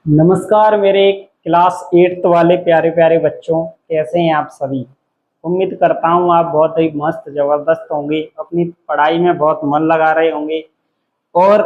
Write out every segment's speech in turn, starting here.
नमस्कार मेरे class 8th वाले प्यारे प्यारे बच्चों, कैसे हैं आप सभी। उम्मीद करता हूं आप बहुत ही मस्त ज़बरदस्त होंगे, अपनी पढ़ाई में बहुत मन लगा रहे होंगे। और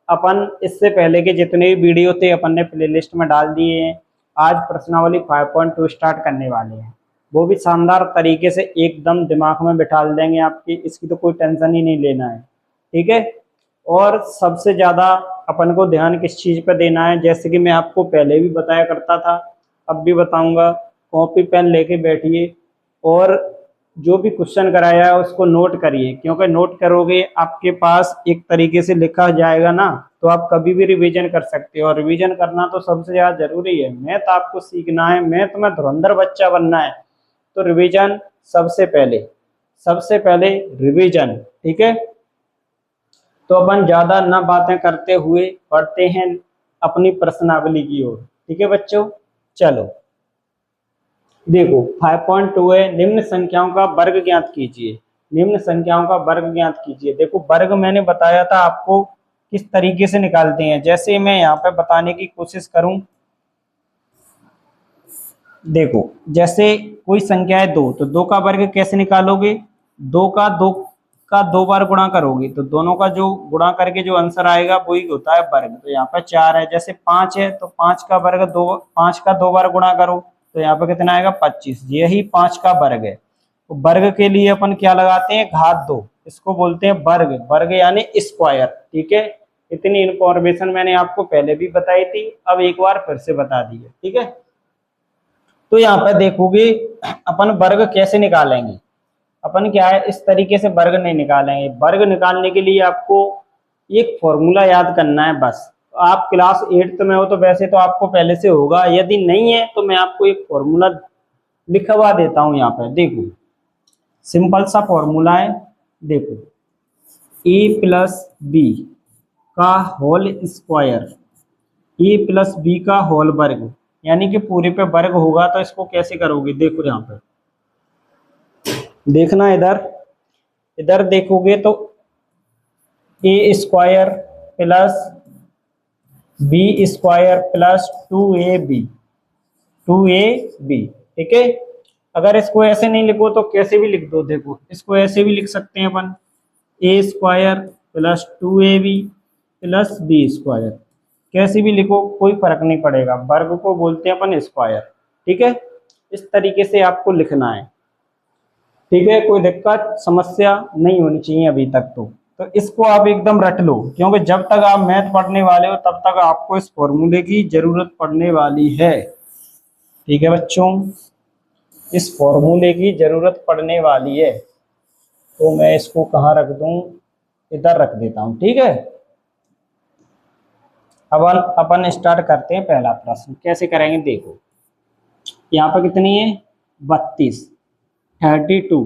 अपन इससे पहले के जितने भी वीडियो थे अपन ने प्लेलिस्ट में डाल दिए हैं। आज प्रश्नावली 5.2 स्टार्ट करने वाले हैं, वो भी शानदार तरीके से एकदम दिमाग में बिठा देंगे आपकी, इसकी तो कोई टेंशन ही नहीं लेना है। ठीक है। और सबसे ज़्यादा अपन को ध्यान किस चीज़ पर देना है, जैसे कि मैं आपको पहले भी बताया करता था, अब भी बताऊंगा। कॉपी पेन लेके बैठिए और जो भी क्वेश्चन कराया है उसको नोट करिए, क्योंकि नोट करोगे आपके पास एक तरीके से लिखा जाएगा ना, तो आप कभी भी रिवीजन कर सकते हो। और रिवीजन करना तो सबसे ज़्यादा जरूरी है। मैथ आपको सीखना है, मैथ में धुरंधर बच्चा बनना है, तो रिवीजन सबसे पहले रिवीजन। ठीक है। तो अपन ज्यादा न बातें करते हुए बढ़ते हैं अपनी प्रश्नावली की ओर। ठीक है बच्चों, चलो देखो 5.2 है, निम्न संख्याओं का वर्ग ज्ञात कीजिए। निम्न संख्याओं का वर्ग ज्ञात कीजिए। देखो वर्ग मैंने बताया था आपको किस तरीके से निकालते हैं। जैसे मैं यहाँ पे बताने की कोशिश करूं, देखो जैसे कोई संख्या है 2, तो 2 का वर्ग कैसे निकालोगे। 2 का 2 बार गुणा करोगे तो दोनों का जो गुणा करके जो आंसर आएगा वही होता है वर्ग। तो यहाँ पर 4 है। जैसे 5 है तो 5 का वर्ग 2, 5 का 2 बार गुणा करो तो यहाँ पर कितना आएगा 25। यही 5 का वर्ग है। तो वर्ग के लिए अपन क्या लगाते हैं, घात 2, इसको बोलते हैं वर्ग। वर्ग यानी स्क्वायर। ठीक है। इतनी इंफॉर्मेशन मैंने आपको पहले भी बताई थी, अब एक बार फिर से बता दी है। ठीक है। तो यहाँ पर देखोगे अपन वर्ग कैसे निकालेंगे। अपन क्या है, इस तरीके से वर्ग नहीं निकालेंगे। वर्ग निकालने के लिए आपको एक फॉर्मूला याद करना है बस। आप क्लास 8th में हो तो वैसे तो आपको पहले से होगा, यदि नहीं है तो मैं आपको एक फॉर्मूला लिखवा देता हूं। यहाँ पर देखो सिंपल सा फॉर्मूला है। देखो a प्लस बी का होल स्क्वायर, ए प्लस बी का होल वर्ग, यानी कि पूरे पे वर्ग होगा। तो इसको कैसे करोगे, देखो यहाँ पे देखना, इधर इधर देखोगे तो a square plus b square plus 2ab। ठीक है। अगर इसको ऐसे नहीं लिखो तो कैसे भी लिख दो। देखो इसको ऐसे भी लिख सकते हैं अपन, a square plus 2ab plus b square. कैसे भी लिखो कोई फर्क नहीं पड़ेगा, वर्ग को बोलते हैं अपन स्क्वायर। ठीक है। इस तरीके से आपको लिखना है। ठीक है। कोई दिक्कत समस्या नहीं होनी चाहिए अभी तक। तो इसको आप एकदम रट लो, क्योंकि जब तक आप मैथ पढ़ने वाले हो तब तक आपको इस फॉर्मूले की जरूरत पड़ने वाली है। ठीक है बच्चों, इस फॉर्मूले की जरूरत पड़ने वाली है। तो मैं इसको कहाँ रख दूं, इधर रख देता हूं। ठीक है। अब अपन स्टार्ट करते हैं। पहला प्रश्न कैसे करेंगे, देखो यहाँ पर कितनी है 32, 32।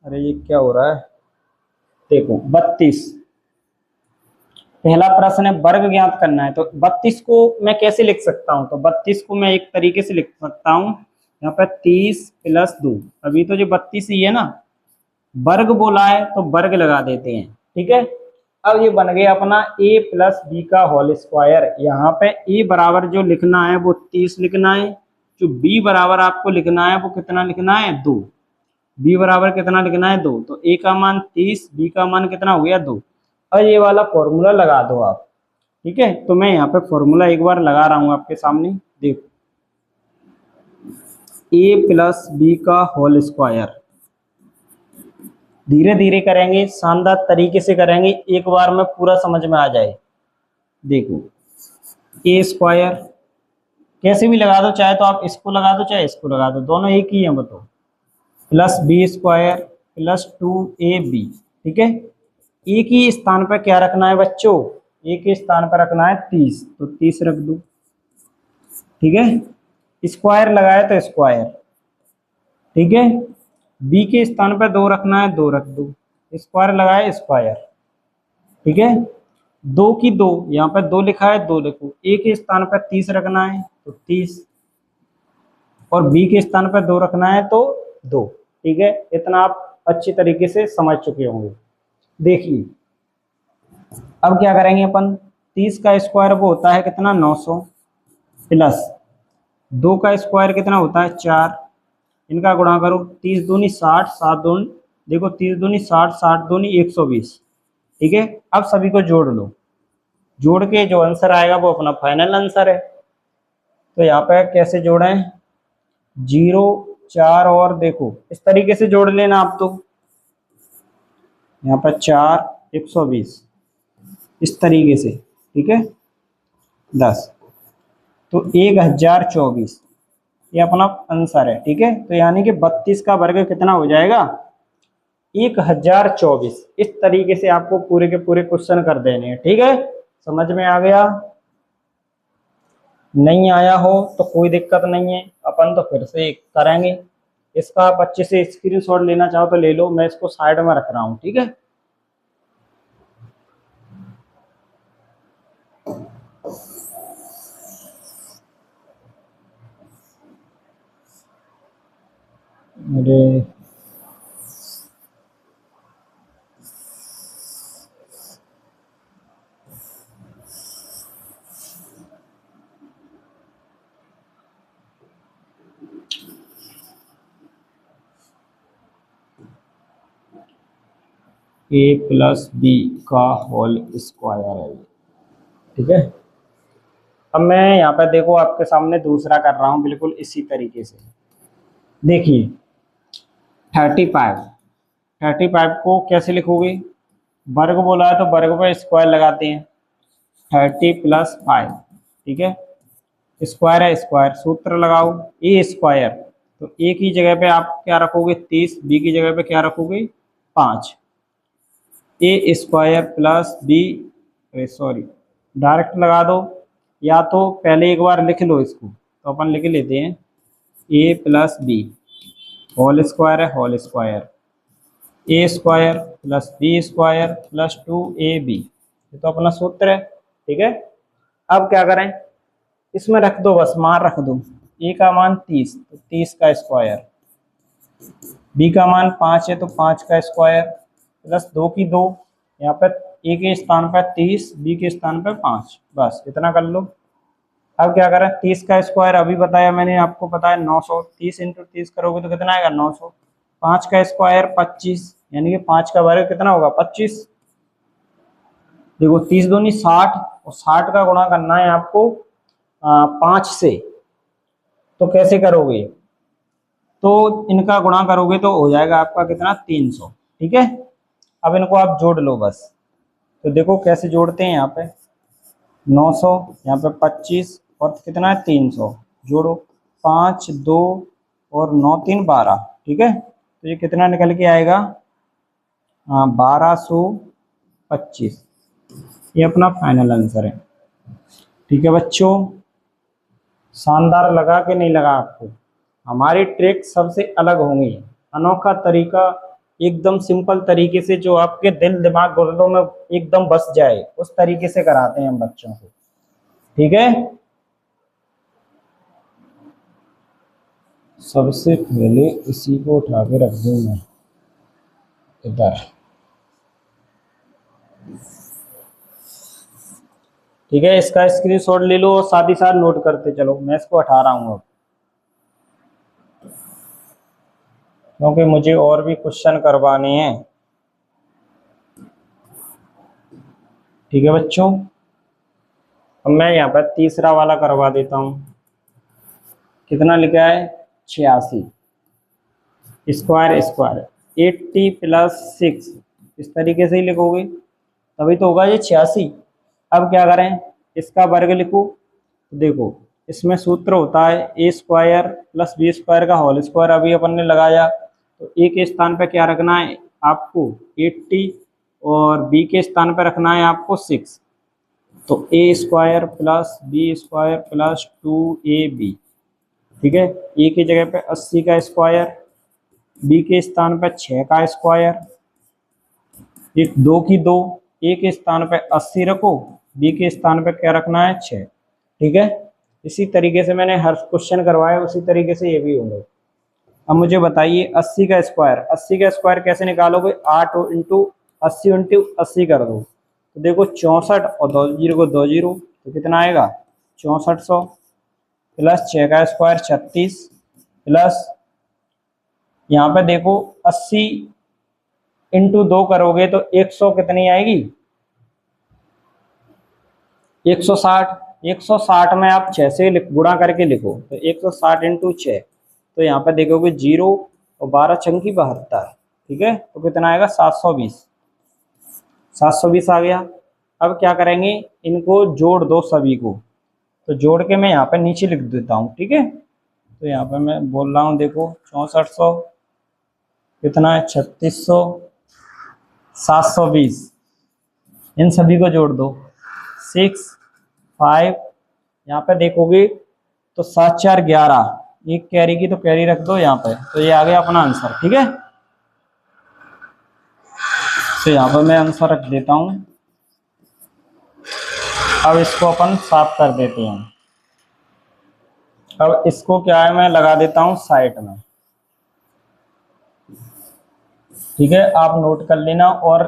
अरे ये क्या हो रहा है, देखो 32। पहला प्रश्न है वर्ग ज्ञात करना है। तो 32 को मैं कैसे लिख सकता हूँ, तो 32 को मैं एक तरीके से लिख सकता हूँ, यहाँ पर 30 प्लस 2। अभी तो जो 32 ही है ना, वर्ग बोला है तो वर्ग लगा देते हैं। ठीक है। अब ये बन गया अपना a प्लस बी का होल स्क्वायर। यहाँ पे a बराबर जो लिखना है वो 30 लिखना है, जो b बराबर आपको लिखना है वो कितना लिखना है 2। b बराबर कितना लिखना है 2। तो a का मान 30, b का मान कितना हो गया 2। और ये वाला फॉर्मूला लगा दो आप। ठीक है। तो मैं यहाँ पे फॉर्मूला एक बार लगा रहा हूँ आपके सामने, देखो a प्लस बी का होल स्क्वायर। धीरे धीरे करेंगे, शानदार तरीके से करेंगे, एक बार में पूरा समझ में आ जाए। देखो ए स्क्वायर कैसे भी लगा दो, चाहे तो आप इसको लगा दो चाहे इसको लगा दो, दोनों एक ही है वो तो, plus b square plus 2ab। ठीक है। एक ही स्थान पर क्या रखना है बच्चों, एक ही स्थान पर रखना है 30, तो 30 रख दो। ठीक है। स्क्वायर लगाए तो स्क्वायर। ठीक है। बी के स्थान पर 2 रखना है, 2 रख दो। स्क्वायर लगाए स्क्वायर। ठीक है। 2 की 2, यहाँ पर 2 लिखा है 2 लिखो। ए के स्थान पर 30 रखना है तो 30, और बी के स्थान पर 2 रखना है तो 2। ठीक है। इतना आप अच्छी तरीके से समझ चुके होंगे। देखिए अब क्या करेंगे अपन, 30 का स्क्वायर वो होता है कितना 900, प्लस 2 का स्क्वायर कितना होता है 4, इनका गुणा करो 30 दूनी 60, 7 दूनी देखो 30 दूनी 60, 60 दूनी 120। ठीक है, अब सभी को जोड़ लो, जोड़ के जो आंसर आएगा वो अपना फाइनल आंसर है। तो यहाँ पे कैसे जोड़ें, 0 4 और देखो इस तरीके से जोड़ लेना आप। तो यहाँ पर 4 120 इस तरीके से, ठीक है 10 तो 1024 ये अपना आंसर है। ठीक है, तो यानी कि 32 का वर्ग कितना हो जाएगा 1024। इस तरीके से आपको पूरे के पूरे क्वेश्चन कर देने हैं। ठीक है, समझ में आ गया, नहीं आया हो तो कोई दिक्कत नहीं है, अपन तो फिर से करेंगे। इसका आप अच्छे से स्क्रीनशॉट लेना चाहो तो ले लो, मैं इसको साइड में रख रहा हूँ। ठीक है, अरे a प्लस बी का होल स्क्वायर है। ठीक है, अब मैं यहाँ पर देखो आपके सामने दूसरा कर रहा हूँ बिल्कुल इसी तरीके से। देखिए 35 को कैसे लिखोगे, वर्ग बोला है तो वर्ग पर स्क्वायर लगाते हैं, 30 प्लस 5। ठीक है, स्क्वायर है स्क्वायर, सूत्र लगाओ ए स्क्वायर, तो ए की जगह पे आप क्या रखोगे 30, बी की जगह पे क्या रखोगे 5, a square plus b, sorry direct लगा दो, या तो पहले एक बार लिख लो इसको, तो अपन लिख लेते हैं a plus b whole square है whole square, a square plus b square plus 2ab, ये तो अपना सूत्र है। ठीक है, अब क्या करें, इसमें रख दो बस मान रख दो, ए का मान 30 तो 30 का स्क्वायर, बी का मान 5 है तो 5 का स्क्वायर प्लस 2 की 2, यहाँ पर ए के स्थान पर 30, बी के स्थान पर 5, बस इतना कर लो। अब क्या करें, 30 का स्क्वायर अभी बताया मैंने आपको, पता है 900, 30 इंटू 30 करोगे तो कितना आएगा 900, 5 का स्क्वायर 25, यानी कि 5 का वर्ग कितना होगा 25। देखो 30 दूनी 60 और 60 का गुणा करना है आपको 5 से, तो कैसे करोगे, तो इनका गुणा करोगे तो हो जाएगा आपका कितना 300। ठीक है, अब इनको आप जोड़ लो बस, तो देखो कैसे जोड़ते हैं, यहाँ पे 900, यहाँ पे 25 और कितना है 300, जोड़ो 5 2 और 9 3 12। ठीक है, तो ये कितना निकल के आएगा 1225, ये अपना फाइनल आंसर है। ठीक है बच्चों, शानदार लगा कि नहीं लगा आपको, हमारी ट्रिक सबसे अलग होंगी, अनोखा तरीका, एकदम सिंपल तरीके से जो आपके दिल दिमाग गुर्दों में एकदम बस जाए उस तरीके से कराते हैं हम बच्चों को। ठीक है, सबसे पहले इसी को उठा के रख दूं मैं इधर। ठीक है, इसका स्क्रीनशॉट ले लो और साथ ही साथ नोट करते चलो, मैं इसको हटा रहा हूँ अब, क्योंकि मुझे और भी क्वेश्चन करवाने हैं। ठीक है बच्चों, अब मैं यहाँ पर तीसरा वाला करवा देता हूँ, कितना लिखा है 86, स्क्वायर स्क्वायर 80 प्लस 6, इस तरीके से ही लिखोगे तभी तो होगा ये 86। अब क्या करें, इसका वर्ग लिखो, देखो इसमें सूत्र होता है ए स्क्वायर प्लस बी स्क्वायर का होल स्क्वायर, अभी अपन ने लगाया, तो ए के स्थान पर क्या रखना है आपको 80 और बी के स्थान पर रखना है आपको 6, तो a square plus b square plus 2ab। ठीक है, ए की जगह पे 80 का स्क्वायर, बी के स्थान पर 6 का स्क्वायर, ये 2 की 2, ए के स्थान पर 80 रखो, बी के स्थान पर क्या रखना है 6। ठीक है, इसी तरीके से मैंने हर क्वेश्चन करवाया, उसी तरीके से ये भी होंगे। अब मुझे बताइए 80 का स्क्वायर कैसे निकालोगे, 8 इंटू 80 इंटू 80 कर दो, तो देखो 64 और 2 जीरो को 2 जीरो, तो कितना आएगा 6400। प्लस 6 का स्क्वायर 36 प्लस यहाँ पे देखो 80 इंटू 2 करोगे तो 100 कितनी आएगी, 160। 160 में आप 6 से गुणा करके लिखो तो 160 इंटू 6, तो यहाँ पे देखोगे 0 और 12 चंकी 72, ठीक है, तो कितना आएगा 720। 720 आ गया। अब क्या करेंगे, इनको जोड़ दो सभी को, तो जोड़ के मैं यहाँ पे नीचे लिख देता हूँ, ठीक है। तो यहाँ पे मैं बोल रहा हूँ, देखो 6400 कितना है 3600 720, इन सभी को जोड़ दो 6 5, यहाँ पे देखोगे तो 7 4 11, एक कैरी की तो कैरी रख दो यहाँ पे, तो ये आ गया अपना आंसर, ठीक है। तो यहाँ पे मैं आंसर रख देता हूँ। अब इसको अपन साफ कर देते हैं। अब इसको क्या है, मैं लगा देता हूँ साइड में, ठीक है। आप नोट कर लेना और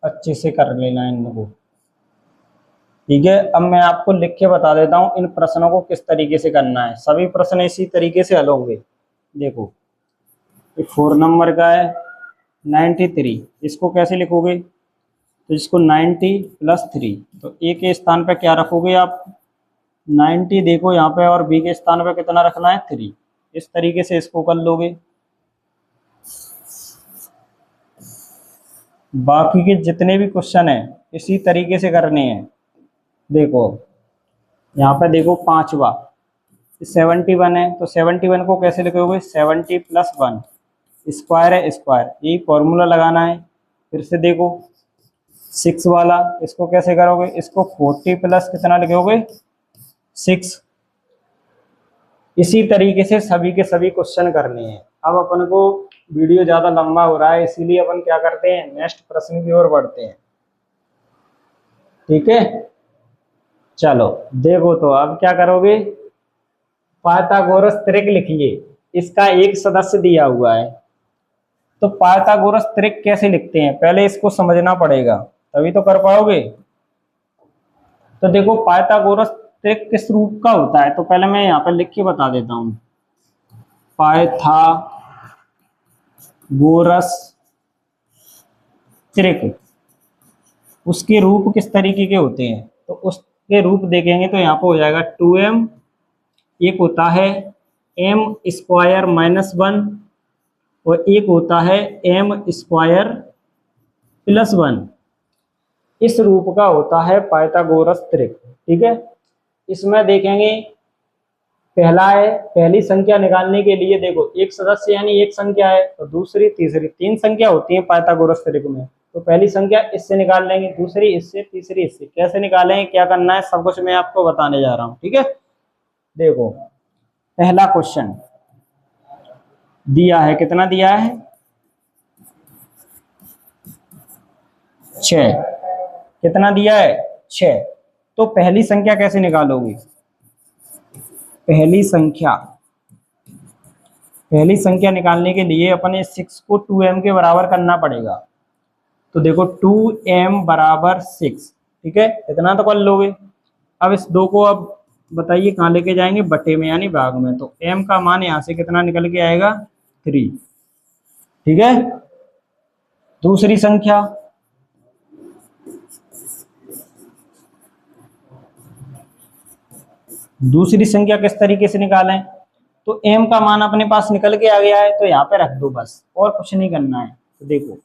अच्छे से कर लेना इनको, ठीक है। अब मैं आपको लिख के बता देता हूँ इन प्रश्नों को किस तरीके से करना है। सभी प्रश्न इसी तरीके से हल होंगे। देखो 4 नंबर का है 93, इसको कैसे लिखोगे, तो इसको 90 प्लस 3, तो ए के स्थान पे क्या रखोगे आप 90, देखो यहाँ पे, और बी के स्थान पे कितना रखना है 3, इस तरीके से इसको कर लोगे। बाकी के जितने भी क्वेश्चन है इसी तरीके से करने हैं। देखो यहाँ पे देखो 5वां 71 है, तो 71 को कैसे लिखोगे 70 प्लस 1, स्क्वायर है स्क्वायर, यही फॉर्मूला लगाना है। फिर से देखो 6 वाला, इसको कैसे करोगे, इसको 40 प्लस कितना लिखोगे 6। इसी तरीके से सभी के सभी क्वेश्चन करने हैं। अब अपन को वीडियो ज्यादा लंबा हो रहा है, इसीलिए अपन क्या करते हैं, नेक्स्ट प्रश्न की ओर बढ़ते हैं, ठीक है। चलो देखो, तो अब क्या करोगे, पाइथागोरस त्रिक लिखिए। इसका एक सदस्य दिया हुआ है, तो पाइथागोरस त्रिक कैसे लिखते हैं, पहले इसको समझना पड़ेगा, तभी तो कर पाओगे। तो देखो पाइथागोरस त्रिक किस रूप का होता है, तो पहले मैं यहाँ पर लिख के बता देता हूँ। पाइथागोरस त्रिक, उसके रूप किस तरीके के होते हैं, तो उसके रूप देखेंगे तो यहाँ पर हो जाएगा 2m, एक होता है m स्क्वायर माइनस 1, और एक होता है m स्क्वायर प्लस 1। इस रूप का होता है पाइथागोरस त्रिक, ठीक है। इसमें देखेंगे पहला है, पहली संख्या निकालने के लिए देखो एक सदस्य यानी एक संख्या है, तो दूसरी तीसरी 3 संख्या होती है पाइथागोरस त्रिक में। तो पहली संख्या इससे निकाल लेंगे, दूसरी इससे, तीसरी इससे। कैसे निकालेंगे, क्या करना है, सब कुछ मैं आपको बताने जा रहा हूँ, ठीक है। देखो पहला क्वेश्चन दिया है, कितना दिया है 6, कितना दिया है 6। तो पहली संख्या कैसे निकालोगे, पहली संख्या निकालने के लिए अपने 6 को 2m के बराबर करना पड़ेगा। तो देखो 2m बराबर 6, ठीक है, इतना तो कर लोगे। अब इस 2 को अब बताइए कहाँ लेके जाएंगे, बटे में यानी भाग में, तो m का मान यहाँ से कितना निकल के आएगा 3, ठीक है। दूसरी संख्या, किस तरीके से निकालें, तो m का मान अपने पास निकल के आ गया है, तो यहाँ पे रख दो बस, और कुछ नहीं करना है। तो देखो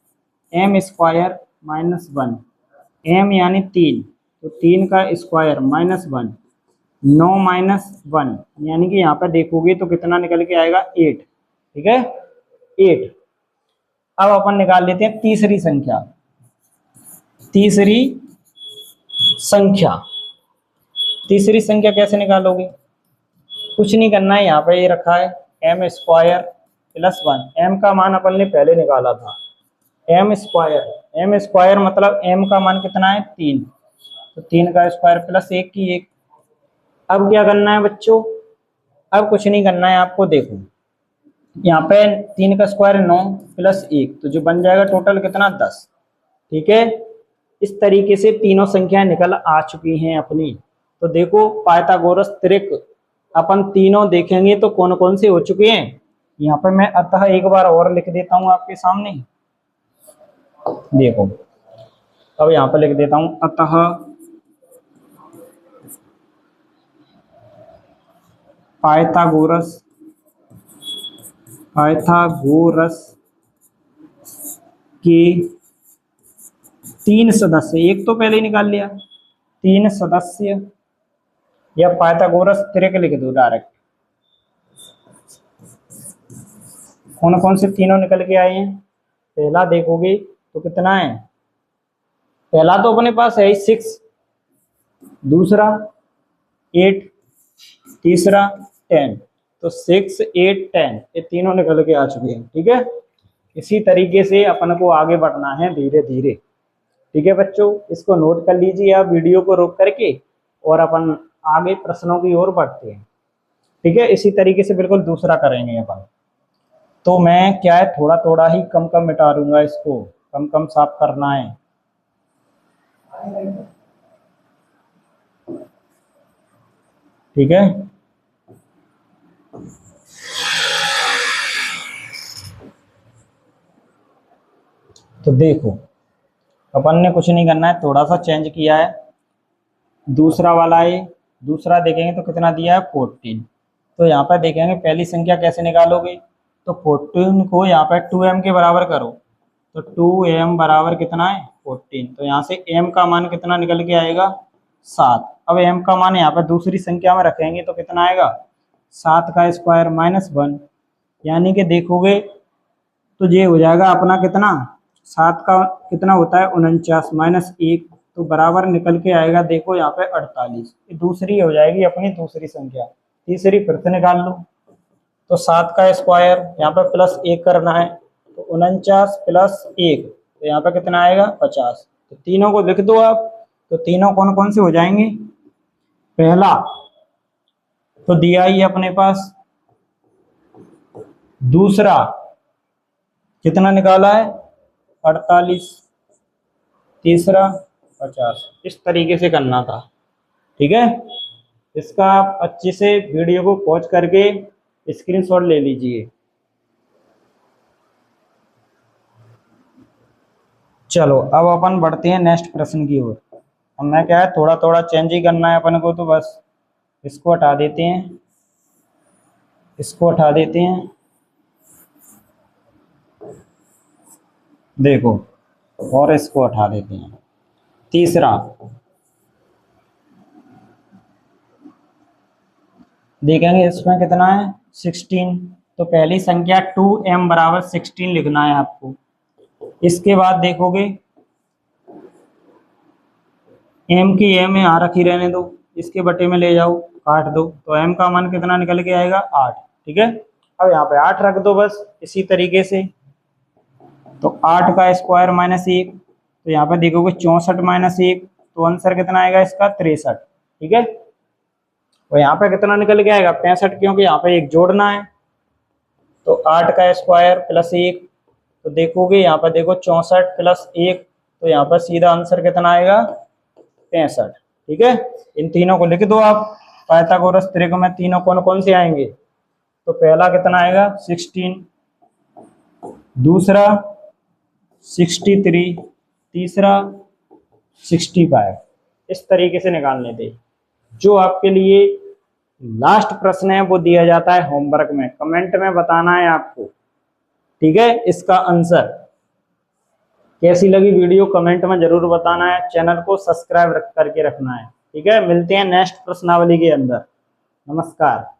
m स्क्वायर माइनस 1, m यानी 3, तो 3 का स्क्वायर माइनस 1, 9 माइनस 1 यानी कि यहाँ पे देखोगे तो कितना निकल के आएगा 8, ठीक है 8। अब अपन निकाल लेते हैं तीसरी संख्या। तीसरी संख्या कैसे निकालोगे, कुछ नहीं करना है, यहाँ पे ये रखा है m स्क्वायर प्लस 1, m का मान अपन ने पहले निकाला था, m स्क्वायर मतलब m का मान कितना है 3, तो 3 का स्क्वायर प्लस 1 की 1। अब क्या करना है बच्चों, अब कुछ नहीं करना है आपको। देखो यहाँ पे 3 का स्क्वायर 9 प्लस 1, तो जो बन जाएगा टोटल कितना 10, ठीक है। इस तरीके से तीनों संख्याएं निकल आ चुकी हैं अपनी। तो देखो पाइथागोरस त्रिक अपन तीनों देखेंगे तो कौन कौन से हो चुके हैं। यहाँ पे मैं अतः एक बार और लिख देता हूं आपके सामने, देखो अब यहाँ पे लिख देता हूं अतः पाइथागोरस के 3 सदस्य, एक तो पहले ही निकाल लिया, 3 सदस्य, या पाइथागोरस त्रिक लिख दो डायरेक्ट। कौन कौन से तीनों निकल के आए हैं, पहला देखोगे तो कितना है, पहला तो अपने पास है 6, दूसरा 8, तीसरा 10, तो 6, 8, 10 ये तीनों निकल के आ चुके हैं। ठीक है, इसी तरीके से अपन को आगे बढ़ना है धीरे धीरे। ठीक है बच्चों, इसको नोट कर लीजिए आप वीडियो को रोक करके, और अपन आगे प्रश्नों की ओर बढ़ते हैं। ठीक है, इसी तरीके से बिल्कुल दूसरा करेंगे अपन। तो मैं क्या है थोड़ा थोड़ा ही कम कम मिटा दूंगा, इसको कम कम साफ करना है। ठीक है, तो देखो अपन ने कुछ नहीं करना है, थोड़ा सा चेंज किया है, दूसरा वाला है, दूसरा देखेंगे तो कितना दिया है 14। तो यहाँ पर देखेंगे पहली संख्या कैसे निकालोगे, तो 14 को यहाँ पर 2m के बराबर करो, तो 2m बराबर कितना है 14, तो यहाँ से m का मान कितना निकल के आएगा 7। अब m का मान यहाँ पर दूसरी संख्या में रखेंगे तो कितना आएगा 7 का स्क्वायर माइनस 1, यानी कि देखोगे तो ये हो जाएगा अपना कितना, 7 का कितना होता है 49 माइनस 1, तो बराबर निकल के आएगा देखो यहाँ पे 48। ये दूसरी हो जाएगी अपनी दूसरी संख्या। तीसरी फिर से निकाल लो, तो 7 का स्क्वायर यहाँ पे प्लस 1 करना है, तो 49 प्लस 1, तो यहाँ पे कितना आएगा 50। तो तीनों को लिख दो आप, तो तीनों कौन कौन से हो जाएंगे, पहला तो दिया ही अपने पास, दूसरा कितना निकाला है 48, तीसरा 50। इस तरीके से करना था। ठीक है, इसका आप अच्छे से वीडियो को पॉज करके स्क्रीनशॉट ले लीजिए। चलो अब अपन बढ़ते हैं नेक्स्ट प्रश्न की ओर। अब मैं क्या है थोड़ा थोड़ा चेंज ही करना है अपन को, तो बस इसको हटा देते हैं, इसको हटा देते हैं, देखो, और इसको हटा देते हैं। तीसरा देखेंगे इसमें कितना है 16, तो पहली संख्या 2m बराबर 16 लिखना है आपको। इसके बाद देखोगे m की m यहाँ रखी रहने दो, इसके बटे में ले जाओ काट दो, तो m का मान कितना निकल के आएगा 8। ठीक है, अब यहाँ पे 8 रख दो बस इसी तरीके से, तो 8 का स्क्वायर माइनस 1, तो यहाँ पे देखोगे 64 माइनस 1, तो आंसर कितना आएगा इसका 63। ठीक है, और यहाँ पे कितना निकल के आएगा 65, क्योंकि यहाँ पे एक जोड़ना है, तो 8 का स्क्वायर प्लस 1, तो देखोगे यहाँ पर देखो 64 प्लस 1, तो यहाँ पर सीधा आंसर कितना आएगा 65। ठीक है, इन तीनों को लिख दो आप, पाइथागोरस त्रिक में तीनों कौन कौन से आएंगे, तो पहला कितना आएगा 16, दूसरा 63, तीसरा 65। इस तरीके से निकालने थे। जो आपके लिए लास्ट प्रश्न है वो दिया जाता है होमवर्क में, कमेंट में बताना है आपको। ठीक है, इसका आंसर कैसी लगी वीडियो कमेंट में जरूर बताना है, चैनल को सब्सक्राइब करके रखना है। ठीक है, मिलते हैं नेक्स्ट प्रश्नावली के अंदर। नमस्कार।